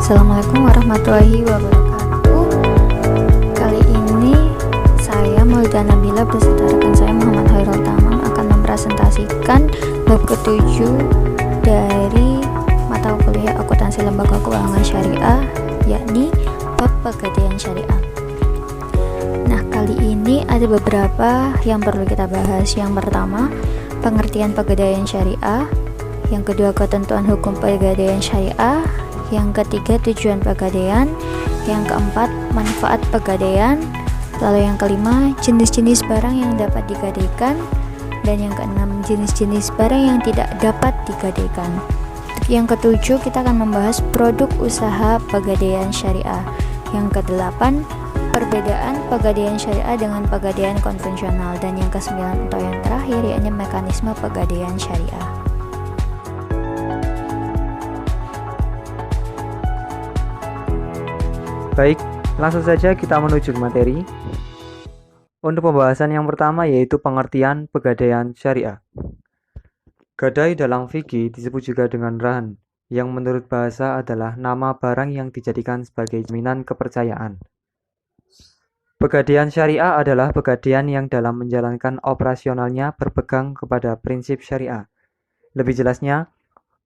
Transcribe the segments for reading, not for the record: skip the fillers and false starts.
Assalamualaikum warahmatullahi wabarakatuh. Kali ini saya Maulida Nabila beserta rekan saya Muhammad Hairul Tamam akan mempresentasikan bab ke-7 dari mata kuliah akuntansi lembaga keuangan syariah, yakni bab pegadaian syariah. Nah, kali ini ada beberapa yang perlu kita bahas. Yang pertama, pengertian pegadaian syariah. Yang kedua, ketentuan hukum pegadaian syariah. Yang ketiga, tujuan pegadaian. Yang keempat, manfaat pegadaian. Lalu yang kelima, jenis-jenis barang yang dapat digadaikan. Dan yang keenam, jenis-jenis barang yang tidak dapat digadaikan. Yang ketujuh, kita akan membahas produk usaha pegadaian syariah. Yang kedelapan, perbedaan pegadaian syariah dengan pegadaian konvensional. Dan yang kesembilan atau yang terakhir, yakni mekanisme pegadaian syariah. Baik, langsung saja kita menuju ke materi. Untuk pembahasan yang pertama yaitu pengertian pegadaian syariah. Gadai dalam fikih disebut juga dengan rahan, yang menurut bahasa adalah nama barang yang dijadikan sebagai jaminan kepercayaan. Pegadaian syariah adalah pegadaian yang dalam menjalankan operasionalnya berpegang kepada prinsip syariah. Lebih jelasnya,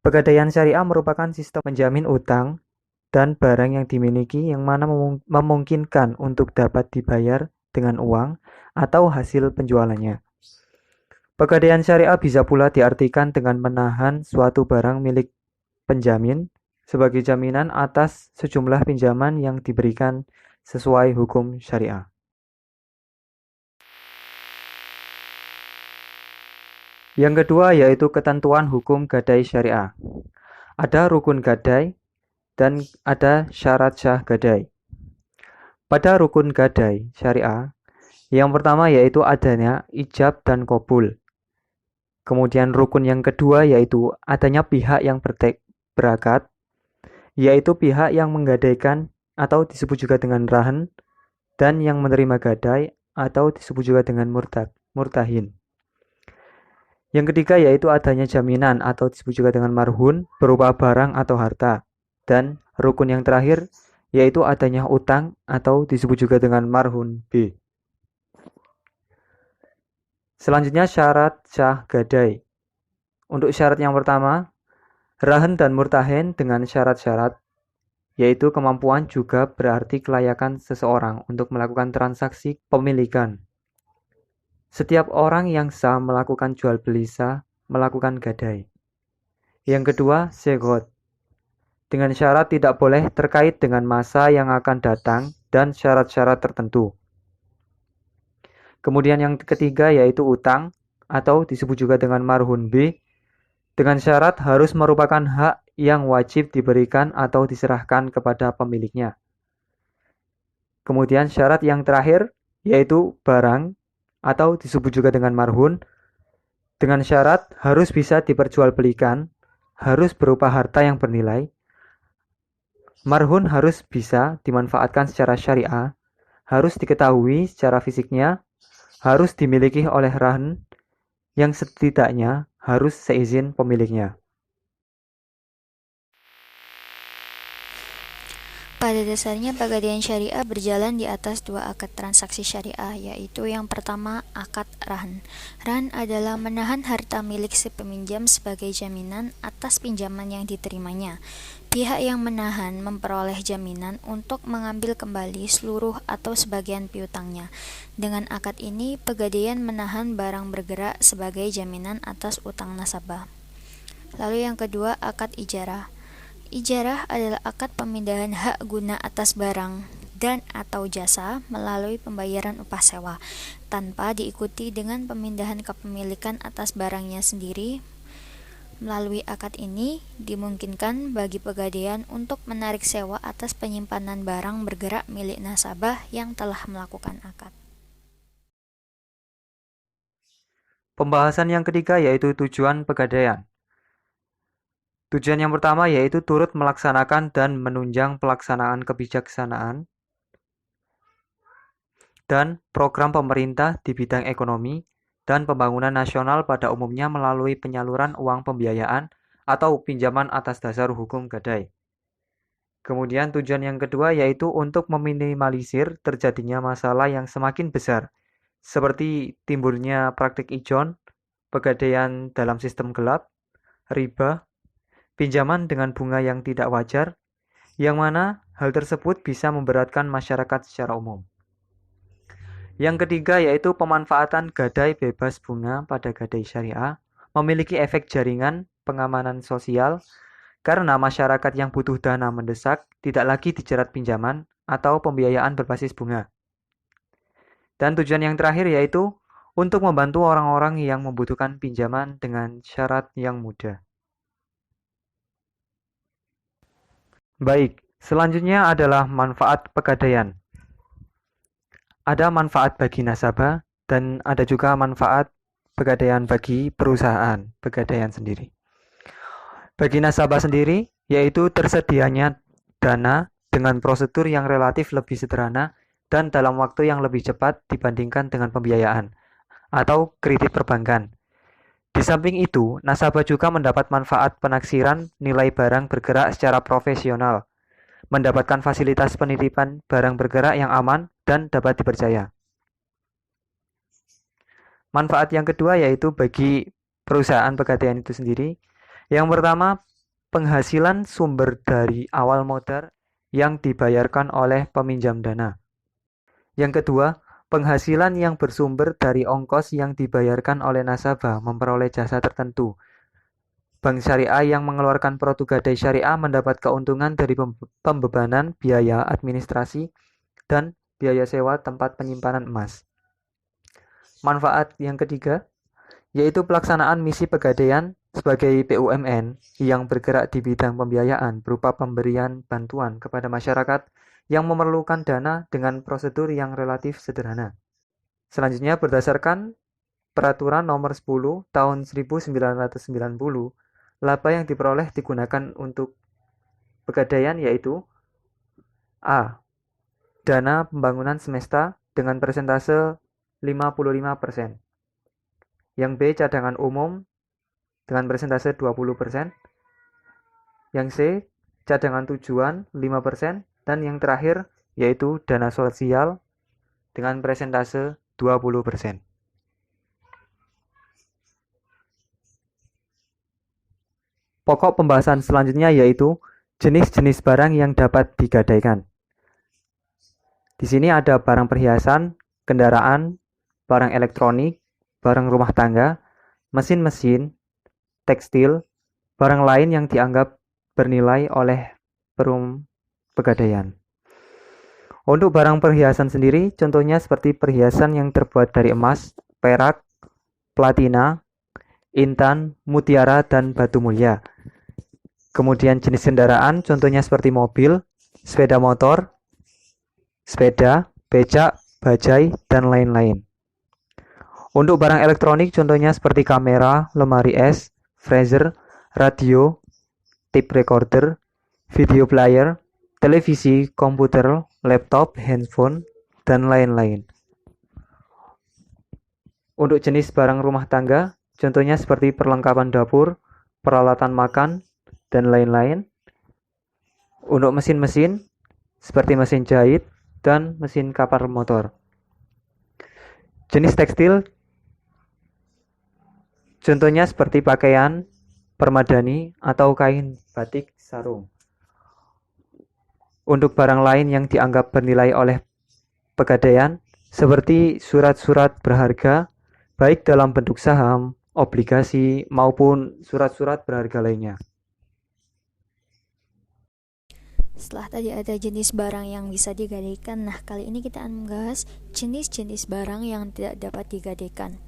pegadaian syariah merupakan sistem menjamin utang dan barang yang dimiliki yang mana memungkinkan untuk dapat dibayar dengan uang atau hasil penjualannya. Pegadaian syariah bisa pula diartikan dengan menahan suatu barang milik penjamin sebagai jaminan atas sejumlah pinjaman yang diberikan sesuai hukum syariah. Yang kedua yaitu ketentuan hukum gadai syariah. Ada rukun gadai dan ada syarat sah gadai. Pada rukun gadai syariah, yang pertama yaitu adanya ijab dan qabul. Kemudian rukun yang kedua yaitu adanya pihak yang berakat, yaitu pihak yang menggadaikan atau disebut juga dengan rahan, dan yang menerima gadai atau disebut juga dengan murtahin. Yang ketiga yaitu adanya jaminan atau disebut juga dengan marhun berupa barang atau harta. Dan rukun yang terakhir yaitu adanya utang atau disebut juga dengan marhun B. Selanjutnya syarat sah gadai. Untuk syarat yang pertama, rahan dan murtahin dengan syarat-syarat, yaitu kemampuan juga berarti kelayakan seseorang untuk melakukan transaksi pemilikan. Setiap orang yang sah melakukan jual beli sah melakukan gadai. Yang kedua, segot. Dengan syarat tidak boleh terkait dengan masa yang akan datang dan syarat-syarat tertentu. Kemudian yang ketiga yaitu utang atau disebut juga dengan marhun B, dengan syarat harus merupakan hak yang wajib diberikan atau diserahkan kepada pemiliknya. Kemudian syarat yang terakhir yaitu barang atau disebut juga dengan marhun, dengan syarat harus bisa diperjualbelikan, harus berupa harta yang bernilai. Marhun harus bisa dimanfaatkan secara syariah, harus diketahui secara fisiknya, harus dimiliki oleh rahan, yang setidaknya harus seizin pemiliknya. Pada dasarnya pegadaian syariah berjalan di atas dua akad transaksi syariah, yaitu yang pertama akad rahan. Rahan adalah menahan harta milik si peminjam sebagai jaminan atas pinjaman yang diterimanya. Pihak yang menahan memperoleh jaminan untuk mengambil kembali seluruh atau sebagian piutangnya. Dengan akad ini, pegadaian menahan barang bergerak sebagai jaminan atas utang nasabah. Lalu yang kedua, akad ijarah. Ijarah adalah akad pemindahan hak guna atas barang dan atau jasa melalui pembayaran upah sewa, tanpa diikuti dengan pemindahan kepemilikan atas barangnya sendiri. Melalui akad ini, dimungkinkan bagi pegadaian untuk menarik sewa atas penyimpanan barang bergerak milik nasabah yang telah melakukan akad. Pembahasan yang ketiga yaitu tujuan pegadaian. Tujuan yang pertama yaitu turut melaksanakan dan menunjang pelaksanaan kebijaksanaan dan program pemerintah di bidang ekonomi dan pembangunan nasional pada umumnya melalui penyaluran uang pembiayaan atau pinjaman atas dasar hukum gadai. Kemudian tujuan yang kedua yaitu untuk meminimalisir terjadinya masalah yang semakin besar, seperti timbulnya praktik ijon, pegadaian dalam sistem gelap, riba, pinjaman dengan bunga yang tidak wajar, yang mana hal tersebut bisa memberatkan masyarakat secara umum. Yang ketiga yaitu pemanfaatan gadai bebas bunga pada gadai syariah memiliki efek jaringan pengamanan sosial karena masyarakat yang butuh dana mendesak tidak lagi dijerat pinjaman atau pembiayaan berbasis bunga. Dan tujuan yang terakhir yaitu untuk membantu orang-orang yang membutuhkan pinjaman dengan syarat yang mudah. Baik, selanjutnya adalah manfaat pegadaian. Ada manfaat bagi nasabah dan ada juga manfaat pegadaian bagi perusahaan pegadaian sendiri. Bagi nasabah sendiri, yaitu tersedianya dana dengan prosedur yang relatif lebih sederhana dan dalam waktu yang lebih cepat dibandingkan dengan pembiayaan atau kredit perbankan. Di samping itu, nasabah juga mendapat manfaat penaksiran nilai barang bergerak secara profesional, mendapatkan fasilitas penitipan barang bergerak yang aman dan dapat dipercaya. Manfaat yang kedua yaitu bagi perusahaan pegadaian itu sendiri. Yang pertama, penghasilan sumber dari awal modal yang dibayarkan oleh peminjam dana. Yang kedua, penghasilan yang bersumber dari ongkos yang dibayarkan oleh nasabah memperoleh jasa tertentu. Bank syariah yang mengeluarkan produk gadai syariah mendapat keuntungan dari pembebanan biaya administrasi dan biaya sewa tempat penyimpanan emas. Manfaat yang ketiga yaitu pelaksanaan misi pegadaian sebagai BUMN yang bergerak di bidang pembiayaan berupa pemberian bantuan kepada masyarakat yang memerlukan dana dengan prosedur yang relatif sederhana. Selanjutnya berdasarkan Peraturan Nomor 10 Tahun 1990, laba yang diperoleh digunakan untuk pegadaian yaitu A. Dana pembangunan semesta dengan persentase 55%. Yang B. Cadangan umum dengan persentase 20%. Yang C. Cadangan tujuan 5%. Dan yang terakhir yaitu dana sosial dengan persentase 20%. Pokok pembahasan selanjutnya yaitu jenis-jenis barang yang dapat digadaikan. Di sini ada barang perhiasan, kendaraan, barang elektronik, barang rumah tangga, mesin-mesin, tekstil, barang lain yang dianggap bernilai oleh perum pegadaian. Untuk barang perhiasan sendiri, contohnya seperti perhiasan yang terbuat dari emas, perak, platina, intan, mutiara, dan batu mulia. Kemudian jenis kendaraan, contohnya seperti mobil, sepeda motor, sepeda, becak, bajai, dan lain-lain. Untuk barang elektronik, contohnya seperti kamera, lemari es, freezer, radio, tape recorder, video player, televisi, komputer, laptop, handphone, dan lain-lain. Untuk jenis barang rumah tangga, contohnya seperti perlengkapan dapur, peralatan makan, dan lain-lain. Untuk mesin-mesin, seperti mesin jahit, dan mesin kapal motor. Jenis tekstil, contohnya seperti pakaian, permadani, atau kain batik sarung. Untuk barang lain yang dianggap bernilai oleh pegadaian, seperti surat-surat berharga, baik dalam bentuk saham, obligasi, maupun surat-surat berharga lainnya. Setelah tadi ada jenis barang yang bisa digadaikan, nah kali ini kita akan membahas jenis-jenis barang yang tidak dapat digadaikan.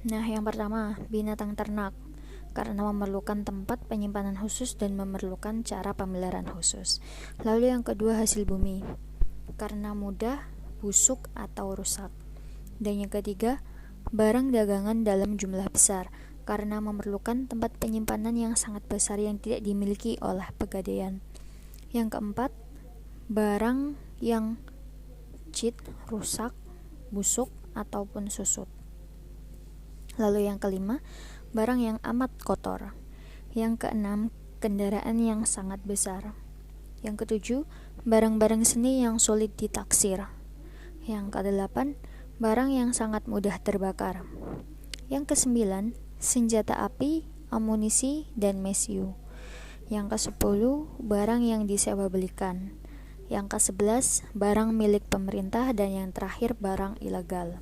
Nah, yang pertama, binatang ternak, karena memerlukan tempat penyimpanan khusus dan memerlukan cara pemeliharaan khusus. Lalu yang kedua, hasil bumi, karena mudah busuk atau rusak. Dan yang ketiga, barang dagangan dalam jumlah besar, karena memerlukan tempat penyimpanan yang sangat besar yang tidak dimiliki oleh pegadaian. Yang keempat, barang yang cheat, rusak, busuk, ataupun susut. Lalu yang kelima, barang yang amat kotor. Yang keenam, kendaraan yang sangat besar. Yang ketujuh, barang-barang seni yang sulit ditaksir. Yang kedelapan, barang yang sangat mudah terbakar. Yang kesembilan, senjata api, amunisi, dan mesiu. Yang kesepuluh, barang yang disewa belikan. Yang kesebelas, barang milik pemerintah, dan yang terakhir barang ilegal.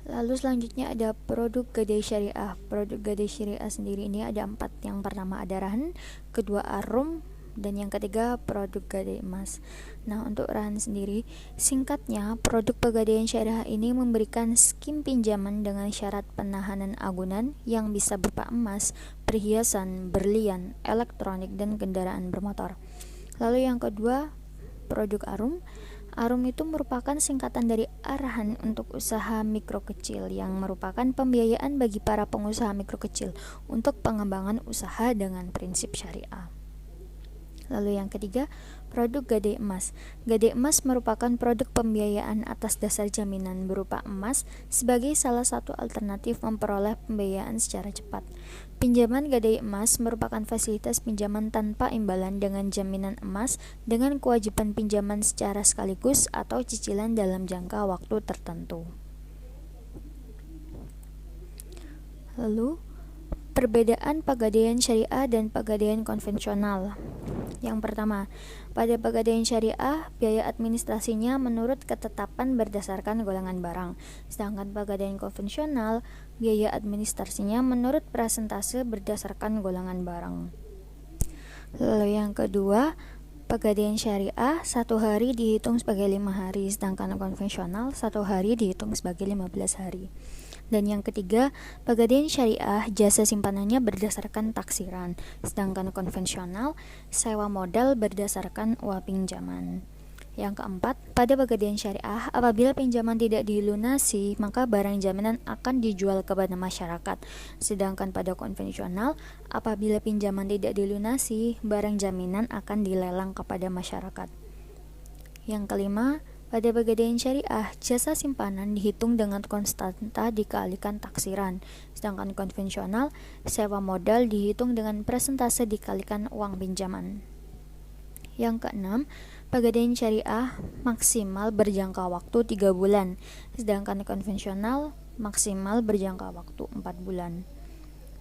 Lalu selanjutnya ada produk gadai syariah. Produk gadai syariah sendiri ini ada 4. Yang pertama ada rahan, kedua arum, dan yang ketiga produk gadai emas. Nah, untuk rahan sendiri, singkatnya produk pegadaian syariah ini memberikan skim pinjaman dengan syarat penahanan agunan yang bisa berupa emas, perhiasan, berlian, elektronik, dan kendaraan bermotor. Lalu yang kedua, produk arum. Arum itu merupakan singkatan dari arahan untuk usaha mikro kecil yang merupakan pembiayaan bagi para pengusaha mikro kecil untuk pengembangan usaha dengan prinsip syariah. Lalu yang ketiga, produk gadai emas. Gadai emas merupakan produk pembiayaan atas dasar jaminan berupa emas sebagai salah satu alternatif memperoleh pembiayaan secara cepat. Pinjaman gadai emas merupakan fasilitas pinjaman tanpa imbalan dengan jaminan emas dengan kewajiban pinjaman secara sekaligus atau cicilan dalam jangka waktu tertentu. Lalu, perbedaan pegadaian syariah dan pegadaian konvensional. Yang pertama, pada pegadaian syariah, biaya administrasinya menurut ketetapan berdasarkan golongan barang. Sedangkan pegadaian konvensional, biaya administrasinya menurut persentase berdasarkan golongan barang. Lalu yang kedua, pegadaian syariah 1 hari dihitung sebagai 5 hari, sedangkan konvensional 1 hari dihitung sebagai 15 hari. Dan yang ketiga, pegadaian syariah jasa simpanannya berdasarkan taksiran, sedangkan konvensional sewa modal berdasarkan uang pinjaman. Yang keempat, pada pegadaian syariah, apabila pinjaman tidak dilunasi, maka barang jaminan akan dijual kepada masyarakat. Sedangkan pada konvensional, apabila pinjaman tidak dilunasi, barang jaminan akan dilelang kepada masyarakat. Yang kelima, pada pegadaian syariah, jasa simpanan dihitung dengan konstanta dikalikan taksiran, sedangkan konvensional, sewa modal dihitung dengan persentase dikalikan uang pinjaman. Yang keenam, pegadaian syariah maksimal berjangka waktu 3 bulan, sedangkan konvensional maksimal berjangka waktu 4 bulan.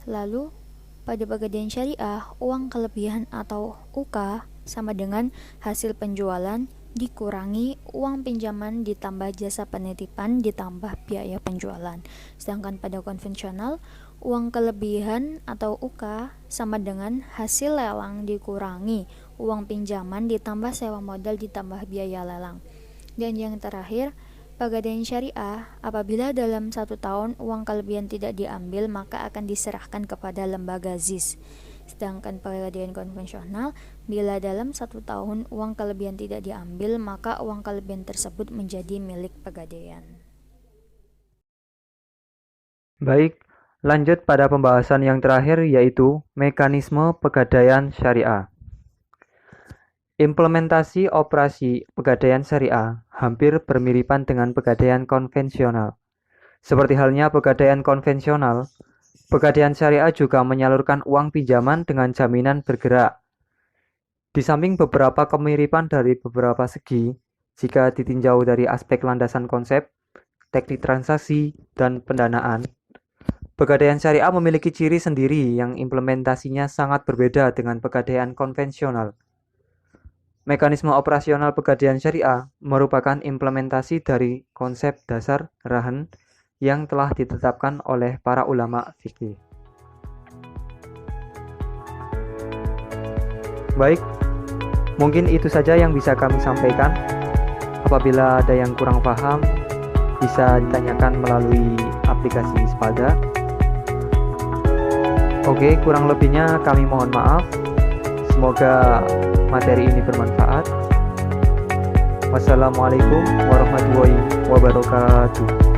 Lalu, pada pegadaian syariah, uang kelebihan atau UK sama dengan hasil penjualan dikurangi uang pinjaman ditambah jasa penitipan ditambah biaya penjualan. Sedangkan pada konvensional, uang kelebihan atau UK sama dengan hasil lelang dikurangi uang pinjaman ditambah sewa modal ditambah biaya lelang. Dan yang terakhir, pegadaian syariah, apabila dalam 1 tahun uang kelebihan tidak diambil, maka akan diserahkan kepada lembaga ZIS. Sedangkan pegadaian konvensional, bila dalam 1 tahun uang kelebihan tidak diambil, maka uang kelebihan tersebut menjadi milik pegadaian. Baik, lanjut pada pembahasan yang terakhir, yaitu mekanisme pegadaian syariah. Implementasi operasi pegadaian syariah hampir bermiripan dengan pegadaian konvensional. Seperti halnya pegadaian konvensional, pegadaian syariah juga menyalurkan uang pinjaman dengan jaminan bergerak. Di samping beberapa kemiripan dari beberapa segi, jika ditinjau dari aspek landasan konsep, teknik transaksi, dan pendanaan, pegadaian syariah memiliki ciri sendiri yang implementasinya sangat berbeda dengan pegadaian konvensional. Mekanisme operasional pegadaian syariah merupakan implementasi dari konsep dasar rahan yang telah ditetapkan oleh para ulama fikih. Baik, mungkin itu saja yang bisa kami sampaikan. Apabila ada yang kurang paham, bisa ditanyakan melalui aplikasi Spada. Oke, kurang lebihnya kami mohon maaf. Semoga materi ini bermanfaat. Wassalamualaikum warahmatullahi wabarakatuh.